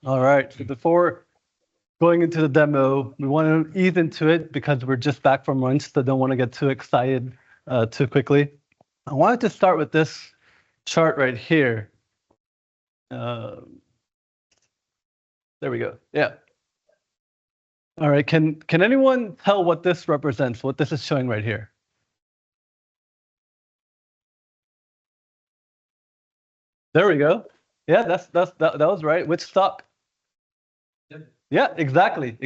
All right, so before going into the demo, we want to ease into it because we're just back from lunch, so don't want to get too excited too quickly. I wanted to start with this chart right here. There we go. Yeah. All right. Can anyone tell what this represents? What this is showing right here? There we go. Yeah, that was right. Which stock? Yeah, exactly.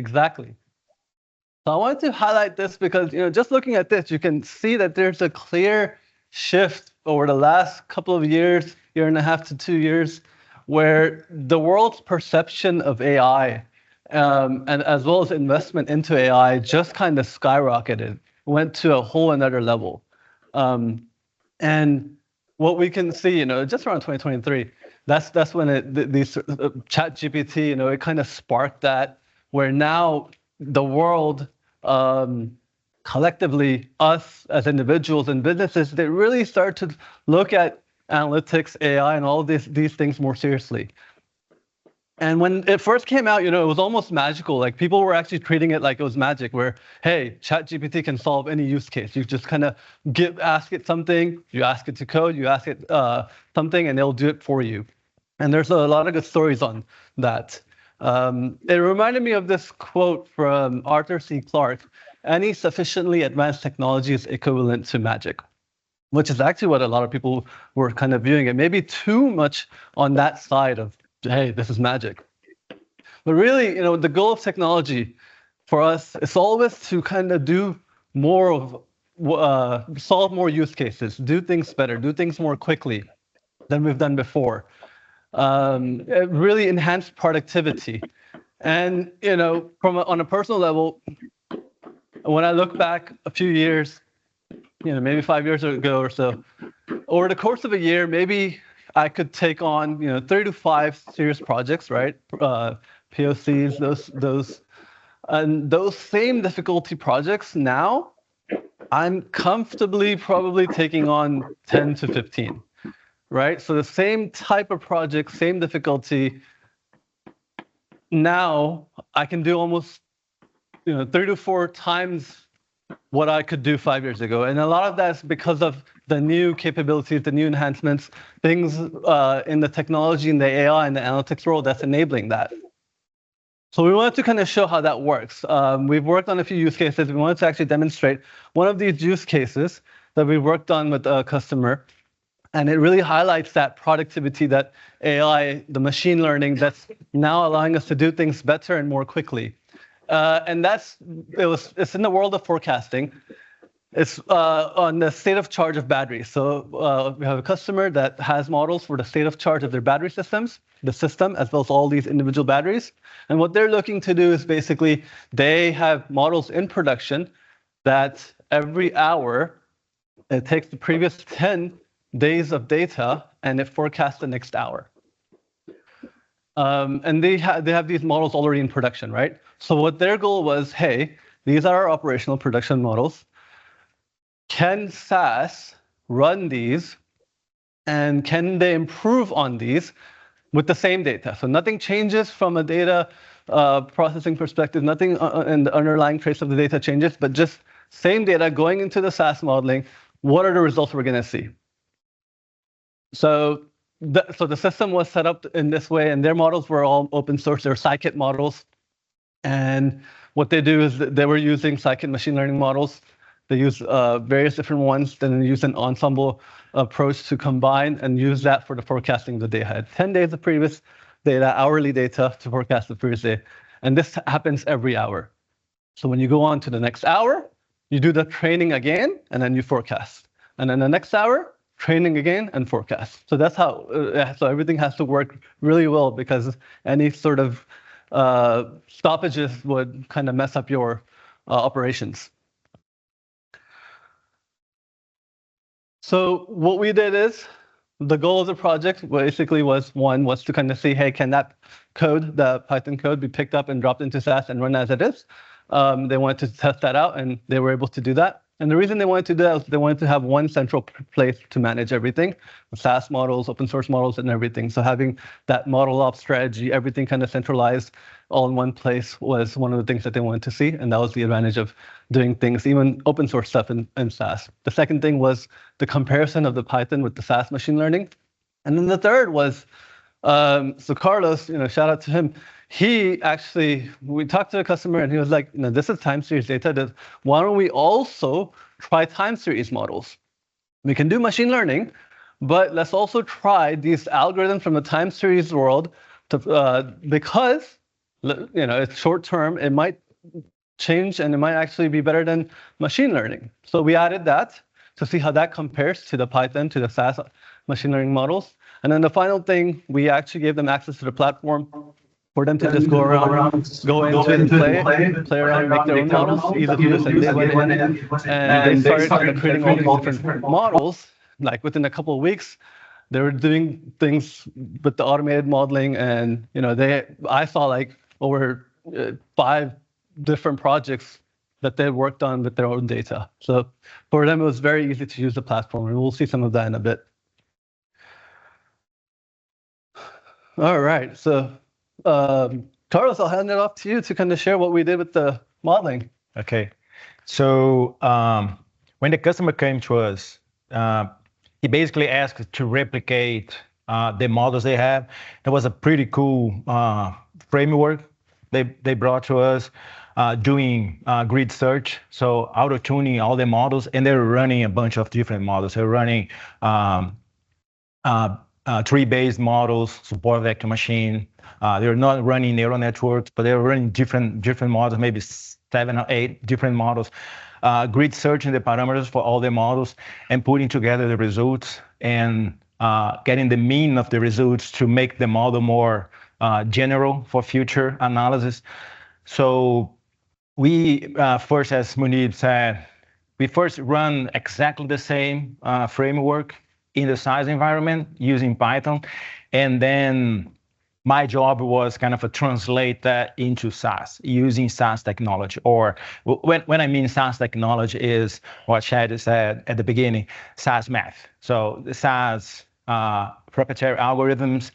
So I wanted to highlight this because just looking at this, you can see that there's a clear shift over the last couple of years, year and a half to 2 years, where the world's perception of AI and as well as investment into AI just kind of skyrocketed, went to a whole another level. And what we can see, just around 2023, that's when these Chat GPT, it kind of sparked that, where now the world, collectively, us as individuals and businesses, they really start to look at analytics, AI, and all these things more seriously. And when it first came out, it was almost magical. Like people were actually treating it like it was magic, where, hey, ChatGPT can solve any use case. You just kind of ask it something, you ask it to code, you ask it something, and it'll do it for you. And there's a lot of good stories on that. It reminded me of this quote from Arthur C. Clarke: "Any sufficiently advanced technology is equivalent to magic," which is actually what a lot of people were kind of viewing it. Maybe too much on that side of, hey, this is magic. But really, the goal of technology for us is always to kind of do more of, solve more use cases, do things better, do things more quickly than we've done before. Really enhance productivity. And, on a personal level, when I look back a few years, maybe 5 years ago or so, over the course of a year, maybe I could take on 3 to 5 serious projects, right? POCs, those same difficulty projects now, I'm comfortably probably taking on 10 to 15, right? So the same type of project, same difficulty, now I can do almost 3 to 4 times what I could do 5 years ago. And a lot of that's because of the new capabilities, the new enhancements, things in the technology, in the AI, and the analytics world that's enabling that. So we wanted to kind of show how that works. We've worked on a few use cases. We wanted to actually demonstrate one of these use cases that we worked on with a customer. And it really highlights that productivity, that AI, the machine learning that's now allowing us to do things better and more quickly. And it's in the world of forecasting. It's on the state of charge of batteries. So we have a customer that has models for the state of charge of their battery systems, the system, as well as all these individual batteries. And what they're looking to do is basically they have models in production that every hour, it takes the previous 10 days of data and it forecasts the next hour. And they have these models already in production, right? So what their goal was, hey, these are our operational production models. Can SaaS run these, and can they improve on these with the same data? So nothing changes from a data processing perspective, nothing in the underlying trace of the data changes, but just same data going into the SaaS modeling. What are the results we're going to see? So the system was set up in this way, and their models were all open source. They're scikit models. And what they do is they were using scikit machine learning models. They use various different ones, then they use an ensemble approach to combine and use that for the forecasting of the day. They had 10 days of previous data, hourly data to forecast the previous day. And this happens every hour. So when you go on to the next hour, you do the training again, and then you forecast. And then the next hour, training again and forecast. So that's how, so everything has to work really well, because any sort of stoppages would kind of mess up your operations. So what we did is, the goal of the project basically was to kind of see, hey, can that code, the Python code, be picked up and dropped into SaaS and run as it is? They wanted to test that out, and they were able to do that. And the reason they wanted to do that was they wanted to have one central place to manage everything, SaaS models, open source models, and everything. So having that model ops strategy, everything kind of centralized all in one place was one of the things that they wanted to see. And that was the advantage of doing things, even open source stuff in SaaS. The second thing was the comparison of the Python with the SaaS machine learning. And then the third was, so Carlos, shout out to him. He actually, we talked to a customer and he was like, this is time series data. Why don't we also try time series models? We can do machine learning, but let's also try these algorithms from the time series world because it's short term, it might change and it might actually be better than machine learning. So we added that to see how that compares to the Python, to the SaaS machine learning models. And then the final thing, we actually gave them access to the platform for them to just go around, go into it and play around, make their own models, easy to use, and they went in and they started creating all these different models. Like within a couple of weeks, they were doing things with the automated modeling, and I saw like over 5 different projects that they worked on with their own data. So for them, it was very easy to use the platform, and we'll see some of that in a bit. All right, so Carlos, I'll hand it off to you to kind of share what we did with the modeling. Okay, so when the customer came to us, he basically asked to replicate the models they have. It was a pretty cool framework they brought to us, doing grid search, so auto-tuning all the models, and they're running a bunch of different models. They're running tree-based models, support vector machine. They're not running neural networks, but they're running different models, maybe 7 or 8 different models. Grid searching the parameters for all the models and putting together the results and getting the mean of the results to make the model more general for future analysis. So we first, as Muneeb said, we first run exactly the same framework in the SaaS environment using Python, and then my job was kind of translate that into SaaS using SaaS technology. Or when I mean SaaS technology is what Chad said at the beginning, SaaS math. So the SaaS proprietary algorithms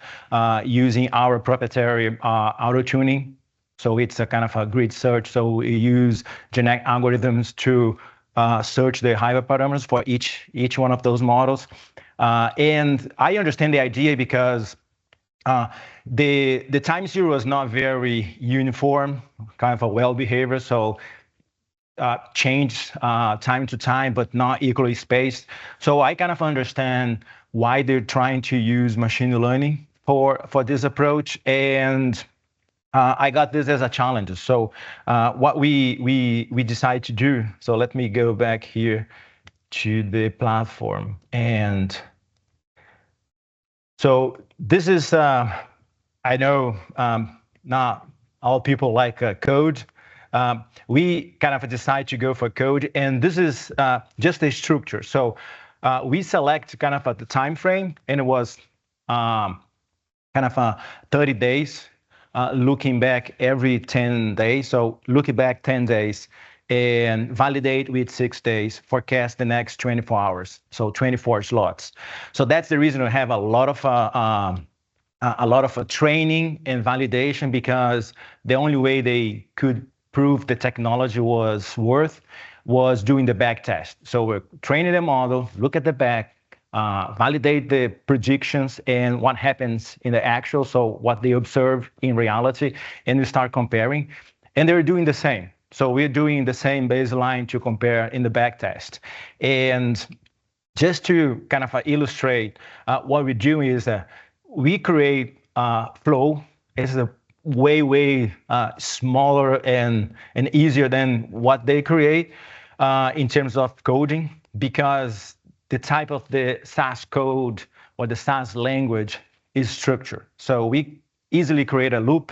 using our proprietary auto-tuning. So it's a kind of a grid search. So we use genetic algorithms to search the hyperparameters for each one of those models. And I understand the idea because the time series was not very uniform, kind of a well behavior, so change time to time, but not equally spaced. So I kind of understand why they're trying to use machine learning for this approach, and I got this as a challenge. So what we decided to do, so let me go back here to the platform. And so this is, I know not all people like code. We kind of decide to go for code, and this is just a structure. So we select kind of the time frame, and it was kind of 30 days, looking back every 10 days. So looking back 10 days and validate with 6 days, forecast the next 24 hours. So 24 slots. So that's the reason we have a lot of training and validation, because the only way they could prove the technology was doing the back test. So we're training the model, look at the back, validate the predictions and what happens in the actual, so what they observe in reality, and we start comparing. And they're doing the same. So we're doing the same baseline to compare in the back test. And just to kind of illustrate what we're doing is that we create flow. It's a way smaller and easier than what they create in terms of coding, because the type of the SaaS code or the SaaS language is structured. So we easily create a loop,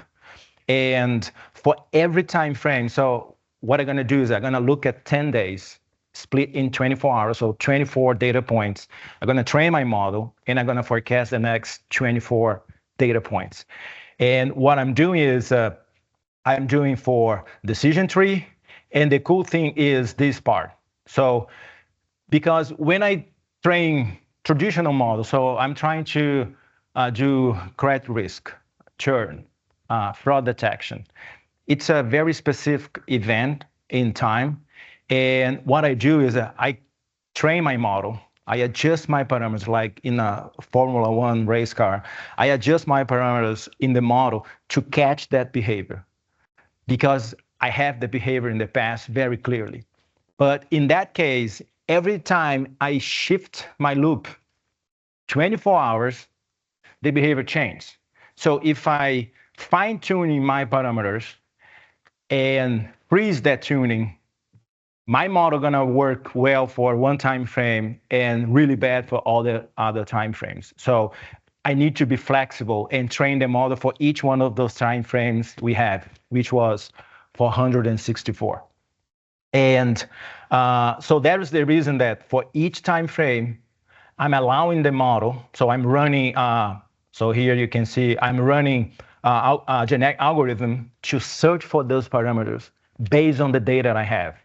and for every time frame, so what I'm gonna do is I'm gonna look at 10 days, split in 24 hours, so 24 data points. I'm gonna train my model, and I'm gonna forecast the next 24 data points. And what I'm doing is I'm doing for decision tree, and the cool thing is this part. So because when I train traditional models, so I'm trying to do credit risk, churn, fraud detection. It's a very specific event in time. And what I do is I train my model. I adjust my parameters, like in a Formula One race car. I adjust my parameters in the model to catch that behavior because I have the behavior in the past very clearly. But in that case, every time I shift my loop 24 hours, the behavior changes. So if I fine tuning my parameters and freeze that tuning, my model gonna work well for one time frame and really bad for all the other time frames. So I need to be flexible and train the model for each one of those time frames we have, which was 464. And so that is the reason that for each time frame, I'm allowing the model. So I'm running, so here you can see I'm running a genetic algorithm to search for those parameters based on the data I have.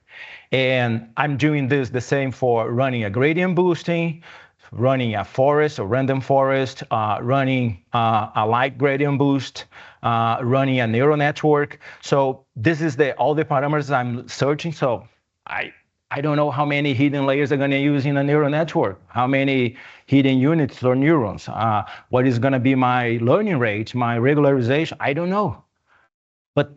And I'm doing this the same for running a gradient boosting, running a forest, a random forest, running a light gradient boost, running a neural network. So this is all the parameters I'm searching. So I don't know how many hidden layers I'm going to use in a neural network, how many hidden units or neurons, what is going to be my learning rate, my regularization. I don't know. But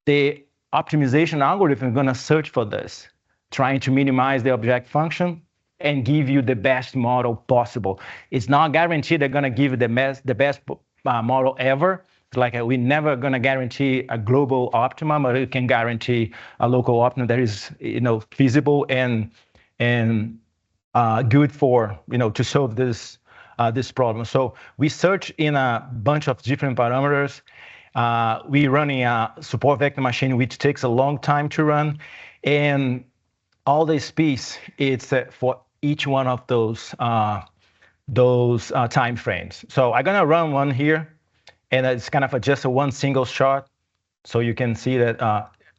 the optimization algorithm is going to search for this, trying to minimize the object function and give you the best model possible. It's not guaranteed they're going to give you the best model ever. It's like we never going to guarantee a global optimum, but it can guarantee a local optimum that is, feasible and good for, to solve this problem. So we search in a bunch of different parameters. We're running a support vector machine, which takes a long time to run, and all this piece, it's for each one of those time frames. So I'm gonna run one here, and it's kind of just a one single shot, so you can see that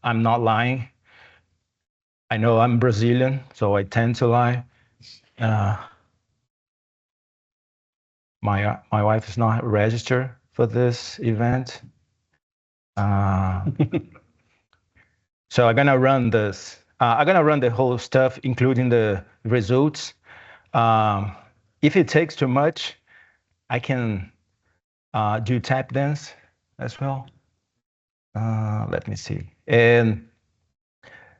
I'm not lying. I know I'm Brazilian, so I tend to lie. My wife is not registered for this event. So I'm gonna run this. I'm gonna run the whole stuff, including the results. If it takes too much, I can do tap dance as well. Let me see. And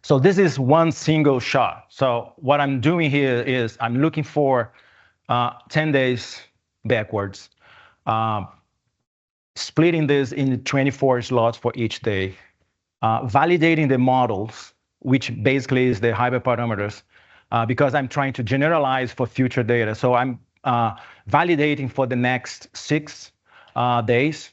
so this is one single shot. So what I'm doing here is I'm looking for 10 days backwards, splitting this into 24 slots for each day, validating the models, which basically is the hyperparameters, because I'm trying to generalize for future data. So I'm validating for the next 6 days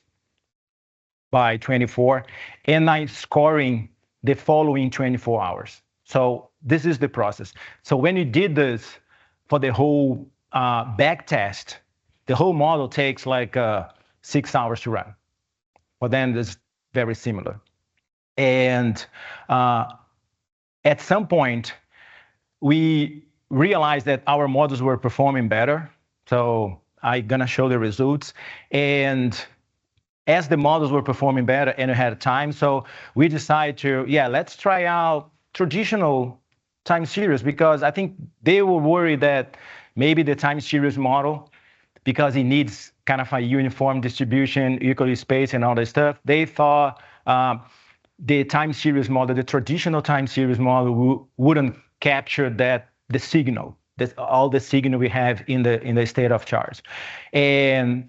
by 24, and I'm scoring the following 24 hours. So this is the process. So when you did this for the whole back test, the whole model takes like 6 hours to run. But then it's very similar. And at some point, we realized that our models were performing better. So I'm gonna show the results. And as the models were performing better and we had time, so we decided to, let's try out traditional time series, because I think they were worried that maybe the time series model, because it needs kind of a uniform distribution, Euclid space and all that stuff, they thought the time series model, the traditional time series model wouldn't capture the signal, all the signal we have in the state of charge. And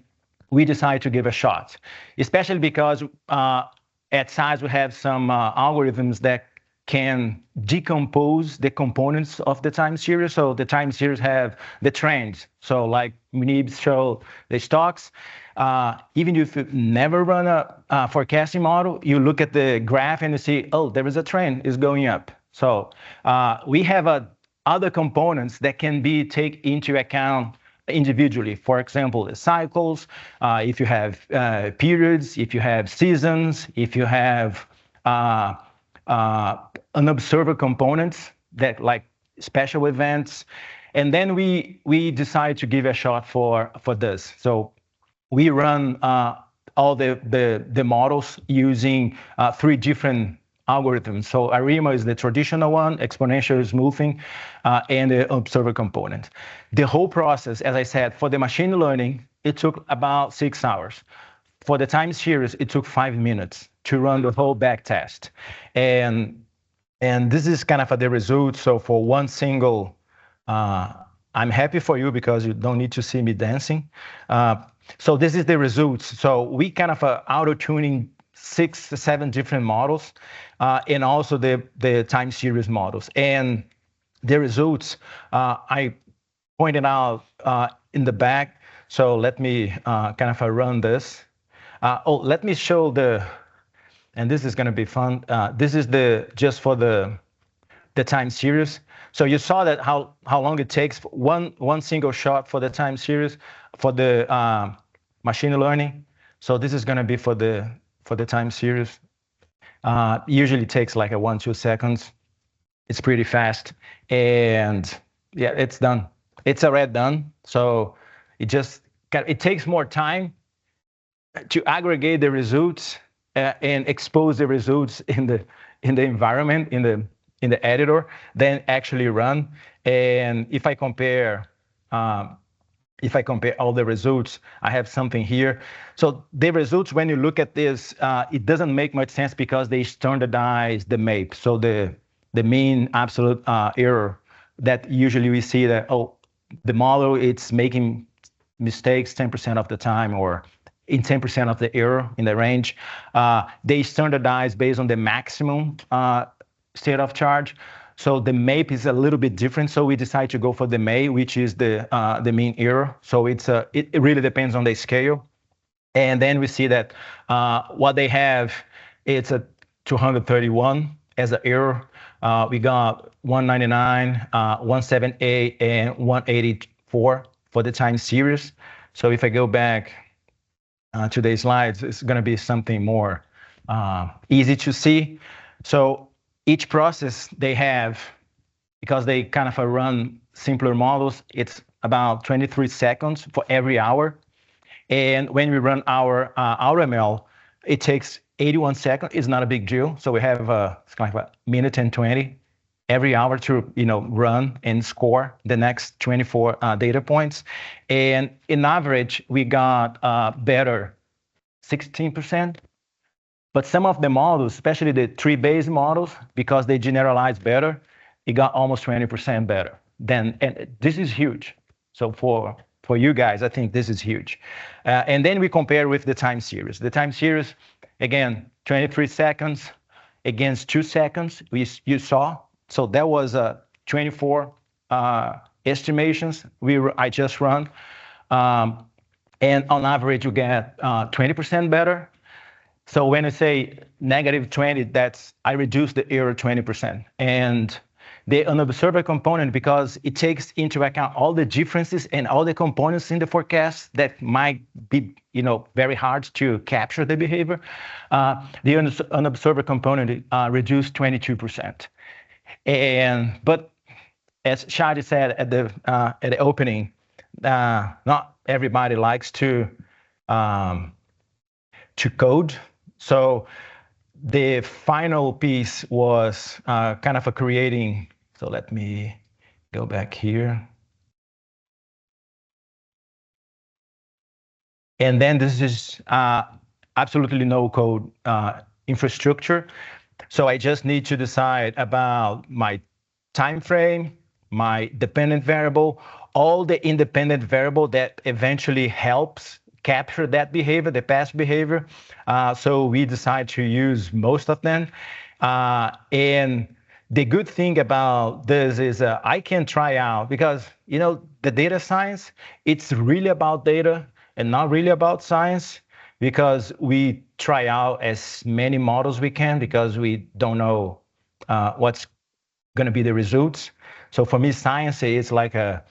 we decided to give a shot, especially because at size we have some algorithms that can decompose the components of the time series. So the time series have the trends. So like Muneeb showed the stocks. Even if you never run a forecasting model, you look at the graph and you see, oh, there is a trend, it's going up. So we have other components that can be taken into account individually. For example, the cycles, if you have periods, if you have seasons, if you have unobserved components that like special events. And then we decide to give a shot for this. So we run all the models using 3 different algorithms. So ARIMA is the traditional one, exponential smoothing, and the observer component. The whole process, as I said, for the machine learning, it took about 6 hours. For the time series, it took 5 minutes to run the whole back test. And this is kind of the result. So for one single, I'm happy for you because you don't need to see me dancing. So this is the results. So we kind of auto-tuning 6 to 7 different models, and also the time series models. And the results I pointed out in the back. So let me kind of run this. Let me show and this is going to be fun. This is just for the time series. So you saw that how long it takes for one single shot for the time series for the machine learning. So this is going to be for the time series. Usually takes like 1-2 seconds. It's pretty fast, and yeah, it's done. It's already done. So it takes more time to aggregate the results and expose the results in the environment, in the editor, than actually run. And if I compare all the results, I have something here. So the results, when you look at this, it doesn't make much sense because they standardize the MAPE. So the mean absolute error that usually we see that, the model, it's making mistakes 10% of the time, or in 10% of the error in the range. They standardize based on the maximum state of charge. So the MAPE is a little bit different. So we decide to go for the MAPE, which is the mean error. So it really depends on the scale. And then we see that what they have, it's a 231 as an error. We got 199, 178, and 184 for the time series. So if I go back to the slides, it's going to be something more easy to see. So each process they have, because they kind of run simpler models, it's about 23 seconds for every hour. And when we run our AutoML, it takes 81 seconds. It's not a big deal. So we have it's kind of a minute and 20 every hour to run and score the next 24 data points. And in average, we got better 16%. But some of the models, especially the tree-based models, because they generalize better, it got almost 20% better. And this is huge. So for you guys, I think this is huge. And then we compare with the time series. The time series, again, 23 seconds against 2 seconds, you saw. So that was 24 estimations I just run. And on average, you get 20% better. So when I say -20, that's I reduce the error 20%. And the unobserved component, because it takes into account all the differences and all the components in the forecast that might be very hard to capture the behavior, the unobserved component reduced 22%. But as Shadi said at the opening, not everybody likes to code. So the final piece was kind of creating. So let me go back here. And then this is absolutely no code infrastructure. So I just need to decide about my time frame, my dependent variable, all the independent variable that eventually helps capture that behavior, the past behavior. So we decide to use most of them. And the good thing about this is I can try out, because the data science, it's really about data and not really about science, because we try out as many models we can, because we don't know what's going to be the results. So for me, science is like a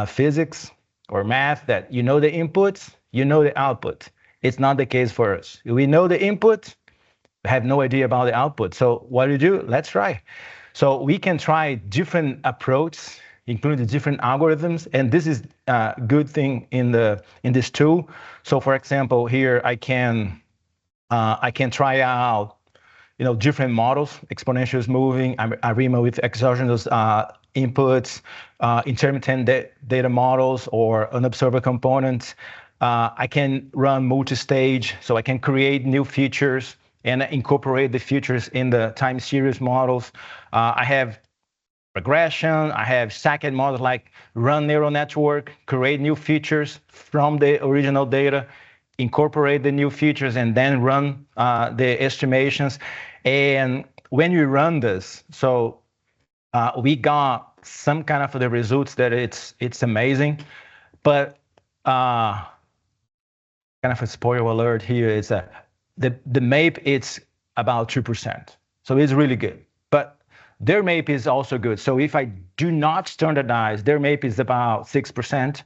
physics or math, that the inputs, the output. It's not the case for us. We know the input, have no idea about the output. So what do? Let's try. So we can try different approaches, including different algorithms, and this is a good thing in this tool. So for example, here I can try out different models, exponential moving, ARIMA with exogenous inputs, intermittent data models, or unobserved components. I can run multi-stage, so I can create new features and incorporate the features in the time series models. I have regression, I have stacked models like run neural network, create new features from the original data, incorporate the new features, and then run the estimations. And when you run this, so we got some kind of the results that it's amazing, but kind of a spoiler alert here is that the MAPE it's about 2%, so it's really good. But their MAPE is also good. So if I do not standardize, their MAPE is about 6%.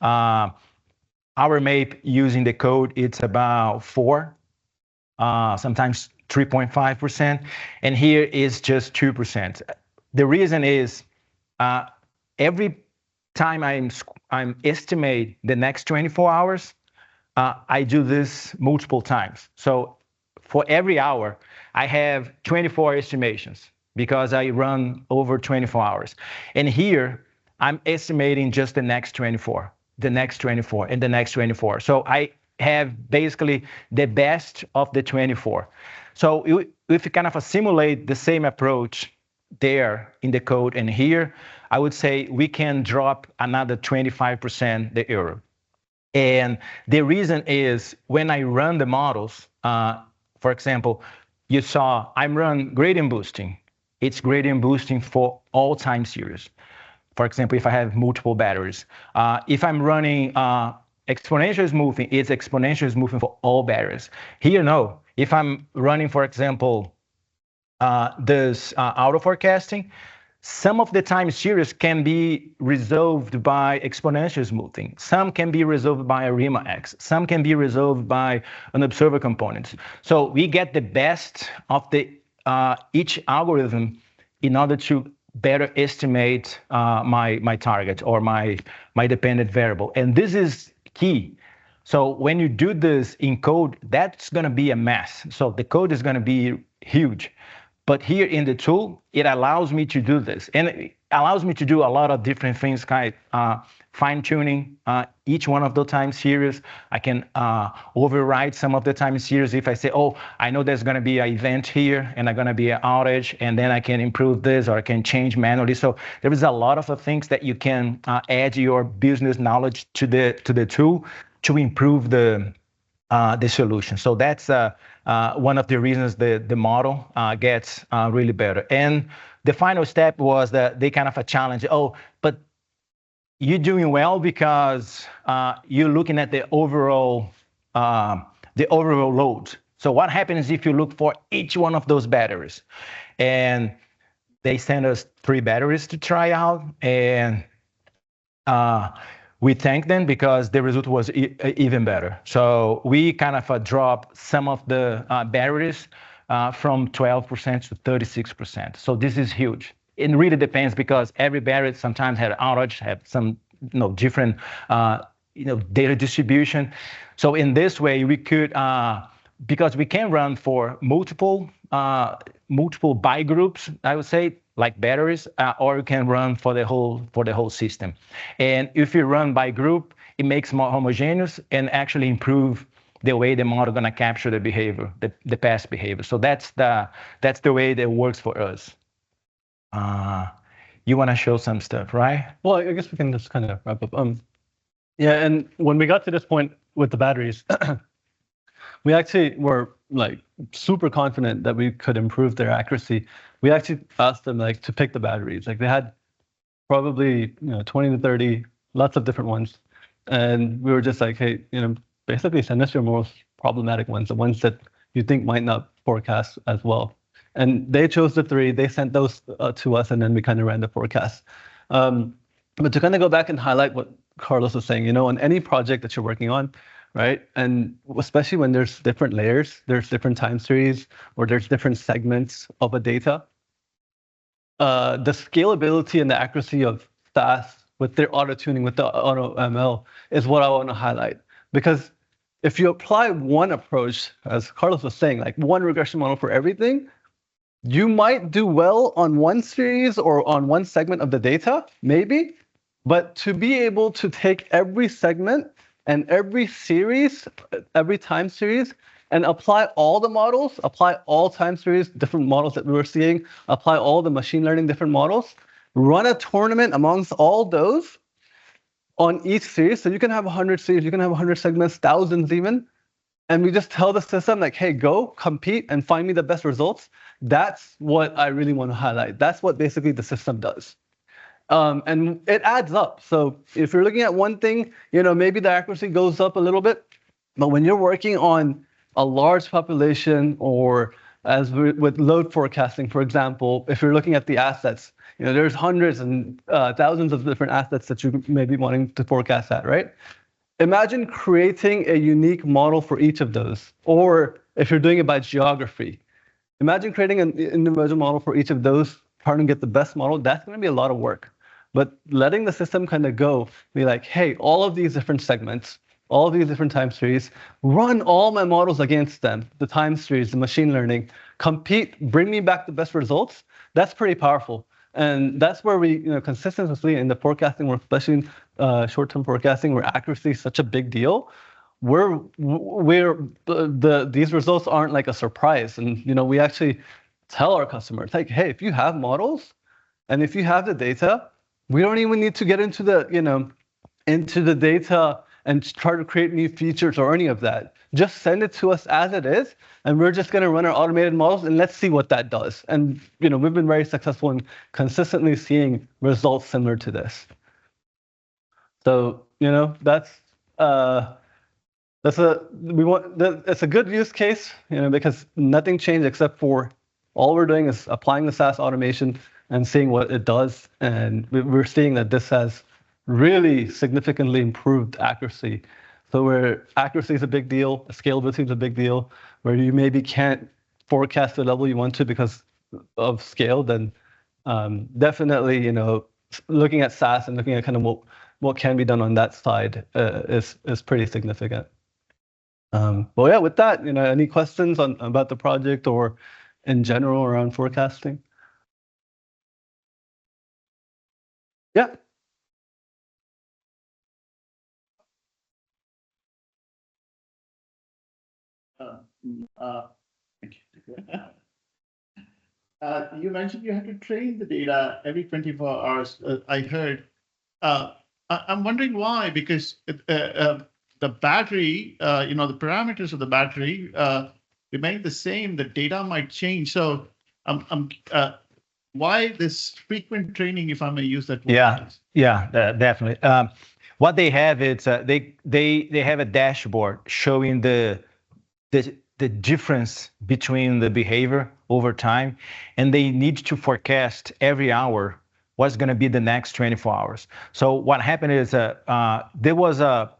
Our MAPE using the code, it's about 4, sometimes 3.5%, and here is just 2%. The reason is every time I'm estimate the next 24 hours, I do this multiple times. So for every hour, I have 24 estimations because I run over 24 hours. And here, I'm estimating just the next 24, the next 24, and the next 24. So I have basically the best of the 24. So if you kind of simulate the same approach there in the code and here, I would say we can drop another 25% the error. And the reason is when I run the models, for example, you saw I'm run gradient boosting. It's gradient boosting for all time series. For example, if I have multiple batteries. If I'm running exponential smoothing, it's exponential smoothing for all batteries. Here, no. If I'm running, for example, this auto forecasting, some of the time series can be resolved by exponential smoothing. Some can be resolved by ARIMA X. Some can be resolved by an observer component. So we get the best of the each algorithm in order to better estimate my target or my dependent variable. And this is key. So when you do this in code, that's going to be a mess. So the code is going to be huge. But here in the tool, it allows me to do this. And it allows me to do a lot of different things, kind of fine-tuning each one of the time series. I can override some of the time series if I say, oh, I know there's going to be an event here and there's going to be an outage, and then I can improve this or I can change manually. So there is a lot of things that you can add your business knowledge to the tool to improve the solution. So that's one of the reasons the model gets really better. And the final step was that they kind of a challenge. Oh, but you're doing well because you're looking at the overall load. So what happens if you look for each one of those batteries? And they sent us 3 batteries to try out, and we thank them because the result was even better. So we kind of dropped some of the batteries from 12% to 36%. So this is huge. It really depends because every battery sometimes had an outage, have some different data distribution. So in this way, we could because we can run for multiple buy groups, I would say, like batteries, or you can run for the whole system. And if you run by group, it makes more homogeneous and actually improve the way the model gonna capture the behavior, the past behavior. So that's the way that works for us. You wanna show some stuff, right? Well, I guess we can just kind of wrap up. Yeah, and when we got to this point with the batteries, we actually were like super confident that we could improve their accuracy. We actually asked them like to pick the batteries. Like they had probably 20 to 30, lots of different ones, and we were just like, hey, basically send us your most problematic ones, the ones that you think might not forecast as well. And they chose the 3. They sent those to us, and then we kind of ran the forecast. But to kind of go back and highlight what Carlos was saying, on any project that you're working on, right? And especially when there's different layers, there's different time series, or there's different segments of a data. the scalability and the accuracy of SAS with their auto tuning, with the auto ML, is what I want to highlight. Because if you apply one approach, as Carlos was saying, like one regression model for everything, you might do well on one series or on one segment of the data, maybe, but to be able to take every segment and every series, every time series, and apply all the models, apply all time series, different models that we were seeing, apply all the machine learning different models, run a tournament amongst all those on each series. So you can have 100 series, you can have 100 segments, thousands even, and we just tell the system like, hey, go compete and find me the best results. That's what I really want to highlight. That's what basically the system does. And it adds up. So if you're looking at one thing, maybe the accuracy goes up a little bit, but when you're working on a large population, or as with load forecasting, for example, if you're looking at the assets, there's hundreds and thousands of different assets that you may be wanting to forecast at, right? Imagine creating a unique model for each of those, or if you're doing it by geography, imagine creating an individual model for each of those, trying to get the best model. That's going to be a lot of work. But letting the system kind of go, be like, hey, all of these different segments, all of these different time series, run all my models against them, the time series, the machine learning, compete, bring me back the best results. That's pretty powerful. And that's where we, consistently in the forecasting work, especially in short-term forecasting, where accuracy is such a big deal, these results aren't like a surprise. And we actually tell our customers, like, hey, if you have models and if you have the data, we don't even need to get into the data and try to create new features or any of that. Just send it to us as it is, and we're just going to run our automated models and let's see what that does. And we've been very successful in consistently seeing results similar to this. So that's a good use case, because nothing changed except for all we're doing is applying the SAS automation and seeing what it does. And we're seeing that this has really significantly improved accuracy. So where accuracy is a big deal, scalability is a big deal, where you maybe can't forecast the level you want to because of scale, then definitely, looking at SAS and looking at kind of what can be done on that side is pretty significant. Well, yeah, with that, any questions about the project or in general around forecasting? Yeah. Thank you. You mentioned you had to train the data every 24 hours. I heard. I'm wondering why, because the battery, the parameters of the battery remain the same. The data might change. So why this frequent training, if I may use that word? Yeah, definitely. What they have is they have a dashboard showing the difference between the behavior over time, and they need to forecast every hour what's going to be the next 24 hours. So what happened is there was a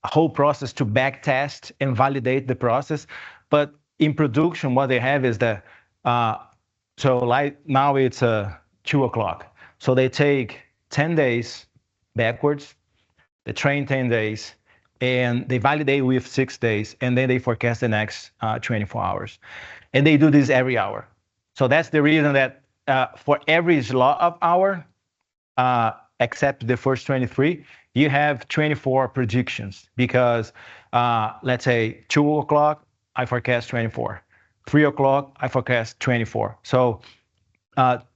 whole process to back test and validate the process, but in production, what they have is that so like now it's 2 o'clock. So they take 10 days backwards, they train 10 days, and they validate with 6 days, and then they forecast the next 24 hours. And they do this every hour. So that's the reason that for every slot of hour, except the first 23, you have 24 predictions, because let's say 2 o'clock, I forecast 24. 3 o'clock, I forecast 24. So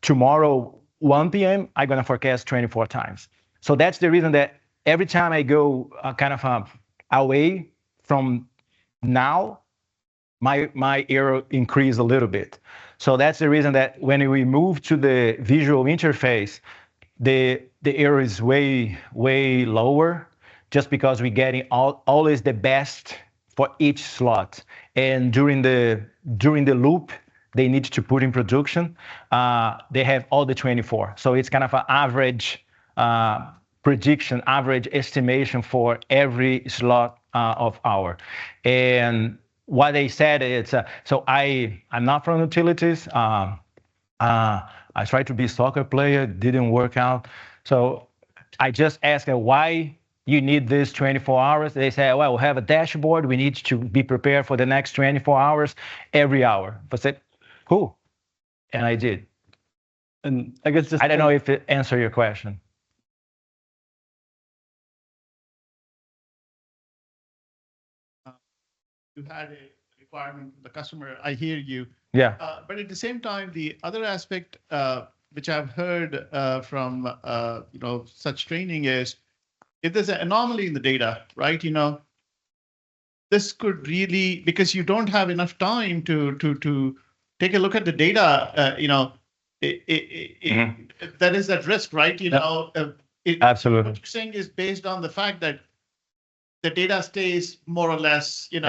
tomorrow, 1 p.m., I'm going to forecast 24 times. So that's the reason that every time I go kind of away from now, my error increase a little bit. So that's the reason that when we move to the visual interface, the error is way lower, just because we're getting always the best for each slot. And during the loop they need to put in production, they have all the 24. So it's kind of an average prediction, average estimation for every slot of hour. And what they said is, so I'm not from utilities, I tried to be a soccer player, didn't work out. So I just asked why you need this 24 hours. They say, well, we have a dashboard. We need to be prepared for the next 24 hours every hour. I said, cool. And I did. And I guess just I don't know if it answered your question. You had a requirement from the customer. I hear you. Yeah. But at the same time, the other aspect, which I've heard from such training is, if there's an anomaly in the data, right? This could really, because you don't have enough time to take a look at the data. That is at risk, right? Absolutely. What you're saying is based on the fact that the data stays more or less, this,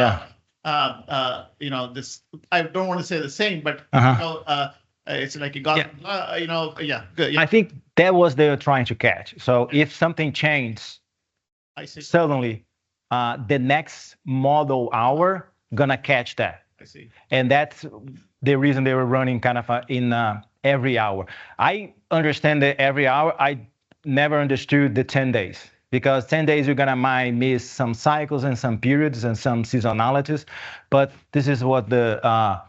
I don't want to say the same, but it's like you got, good. I think that was they were trying to catch. So if something changed, I see. suddenly, the next model hour gonna catch that. I see. And that's the reason they were running kind of in every hour. I understand that every hour. I never understood the 10 days. Because 10 days you're gonna might miss some cycles and some periods and some seasonalities, but this is what their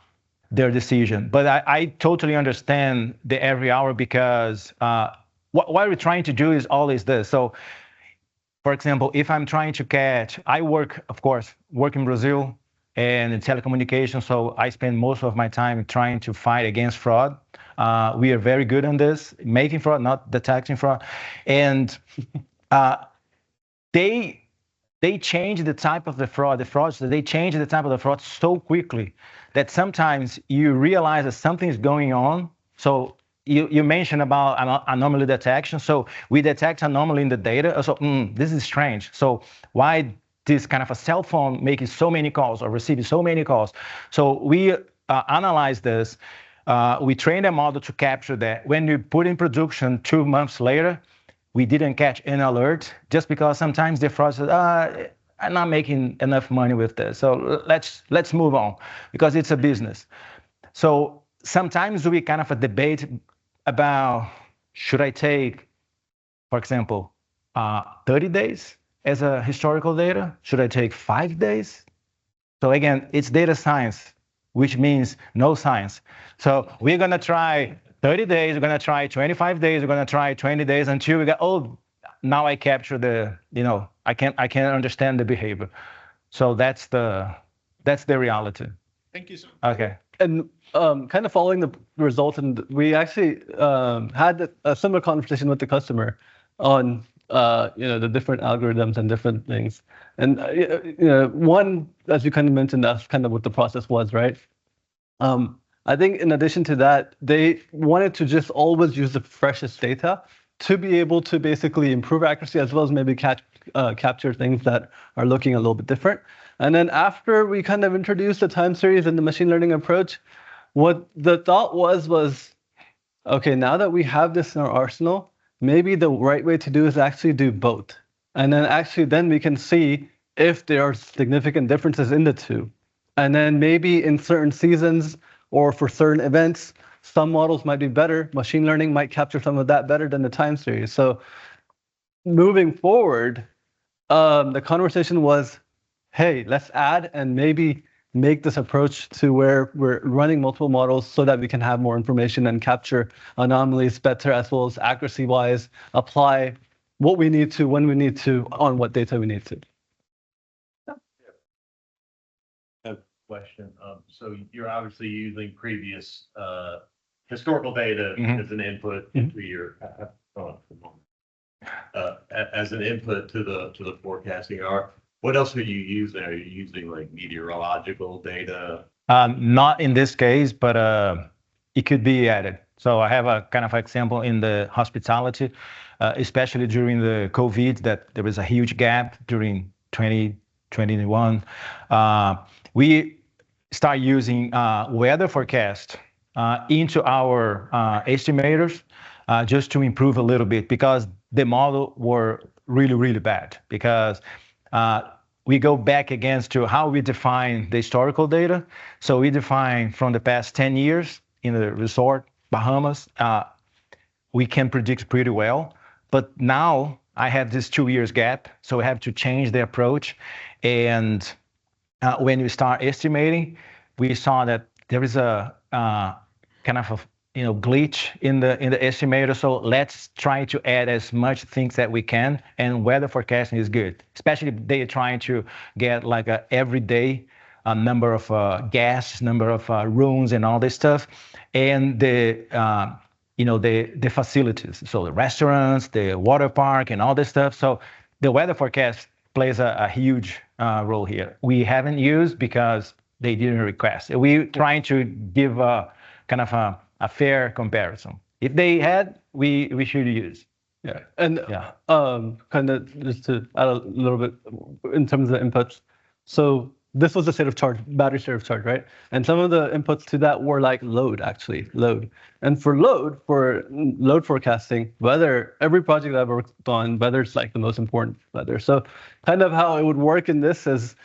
decision. But I totally understand the every hour because what we're trying to do is always this. So, for example, if I'm trying to catch, I work in Brazil and in telecommunications, so I spend most of my time trying to fight against fraud. We are very good on this, making fraud, not detecting fraud, and. They change the type of the fraudsters, they change the type of the fraud so quickly that sometimes you realize that something is going on. So you mentioned about anomaly detection. So we detect anomaly in the data. So this is strange. So why this kind of a cell phone making so many calls or receiving so many calls? So we analyze this. We train a model to capture that. When we put in production 2 months later, we didn't catch an alert just because sometimes the fraud says, I'm not making enough money with this. So let's move on because it's a business. So sometimes we kind of a debate about should I take, for example, 30 days as a historical data? Should I take 5 days? So again, it's data science, which means no science. So we're gonna try 30 days, we're gonna try 25 days, we're gonna try 20 days until we get, now I capture I can understand the behavior. So that's the reality. Thank you, sir. Okay. And kind of following the result, and we actually had a similar conversation with the customer on the different algorithms and different things. And one, as you kind of mentioned, that's kind of what the process was, right? I think in addition to that, they wanted to just always use the freshest data to be able to basically improve accuracy as well as maybe capture things that are looking a little bit different. And then after we kind of introduced the time series and the machine learning approach, what the thought was, okay, now that we have this in our arsenal, maybe the right way to do is actually do both. And then we can see if there are significant differences in the two. And then maybe in certain seasons, or for certain events, some models might be better. Machine learning might capture some of that better than the time series. So moving forward, the conversation was, hey, let's add and maybe make this approach to where we're running multiple models so that we can have more information and capture anomalies better, as well as accuracy-wise, apply what we need to, when we need to, on what data we need to. Question. So you're obviously using previous historical data as an input into your as an input to the forecasting. What else are you using? Are you using like meteorological data? Not in this case, but it could be added. So I have a kind of example in the hospitality, especially during the COVID, that there was a huge gap during 2021. We start using weather forecast into our estimators just to improve a little bit, because the model were really, really bad, because we go back against to how we define the historical data. So we define from the past 10 years in the resort, Bahamas, we can predict pretty well. But now I have this 2 years gap, so we have to change the approach. And when we start estimating, we saw that there is a kind of a glitch in the estimator. So let's try to add as much things that we can. And weather forecasting is good, especially if they're trying to get like a everyday number of guests, number of rooms, and all this stuff, and the facilities, so the restaurants, the water park, and all this stuff. So the weather forecast plays a huge role here. We haven't used because they didn't request. We're trying to give a kind of a fair comparison. If they had, we should use. Yeah, and kind of just to add a little bit in terms of the inputs. So this was the state of charge, battery state of charge, right? And some of the inputs to that were like load. And for load forecasting, weather, every project that I've worked on, weather's like the most important weather. So kind of how it would work in this is,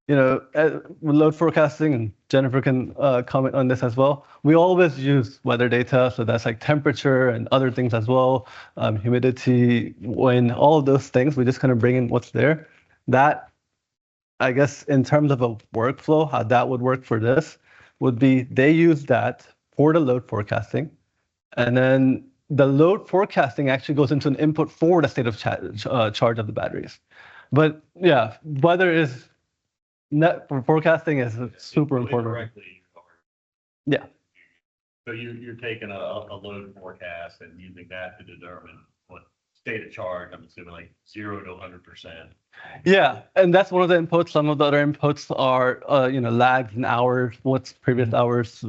with load forecasting, and Jennifer can comment on this as well, we always use weather data. So that's like temperature and other things as well, humidity, wind, all of those things. We just kind of bring in what's there. That, I guess, in terms of a workflow, how that would work for this would be they use that for the load forecasting. And then the load forecasting actually goes into an input for the state of charge of the batteries. But yeah, weather is net forecasting is super important. Yeah. So you're taking a load forecast and using that to determine what state of charge, I'm assuming like 0 to 100%. Yeah, and that's one of the inputs. Some of the other inputs are, lags in hours, what's previous hours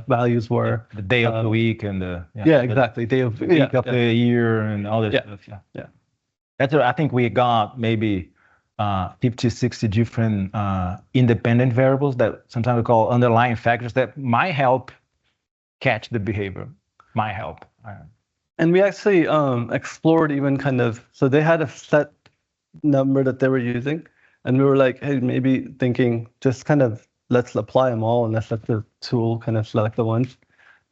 values were. The day of the week and the exactly, day of week of the year and all that stuff. Yeah. That's what I think we got maybe 50, 60 different independent variables that sometimes we call underlying factors that might help catch the behavior, might help. And we actually explored even kind of, so they had a set number that they were using, and we were like, hey, maybe thinking just kind of let's apply them all and let's let the tool kind of select the ones.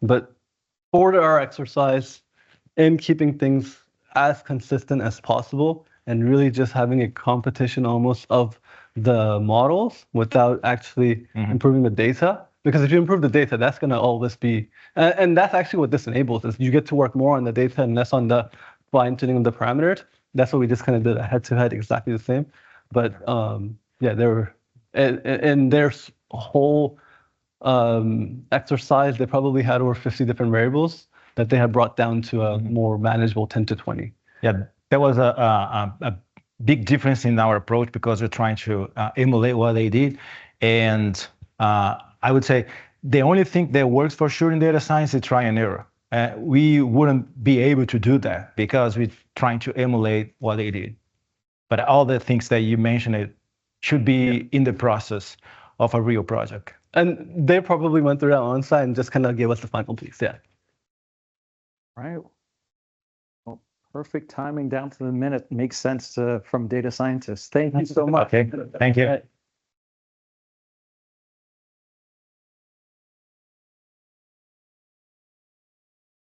But for our exercise, in keeping things as consistent as possible and really just having a competition almost of the models without actually improving the data. Because if you improve the data, that's going to always be, and that's actually what this enables, is you get to work more on the data and less on the fine-tuning of the parameters. That's what we just kind of did a head-to-head exactly the same. But they were, in their whole exercise, they probably had over 50 different variables that they had brought down to a more manageable 10 to 20. Yeah, there was a big difference in our approach because we're trying to emulate what they did. And I would say the only thing that works for sure in data science is try and error. We wouldn't be able to do that because we're trying to emulate what they did. But all the things that you mentioned should be in the process of a real project. And they probably went through that on site and just kind of gave us the final piece. Yeah. Right. Well, perfect timing down to the minute. Makes sense from data scientists. Thank you so much. Okay. Thank you.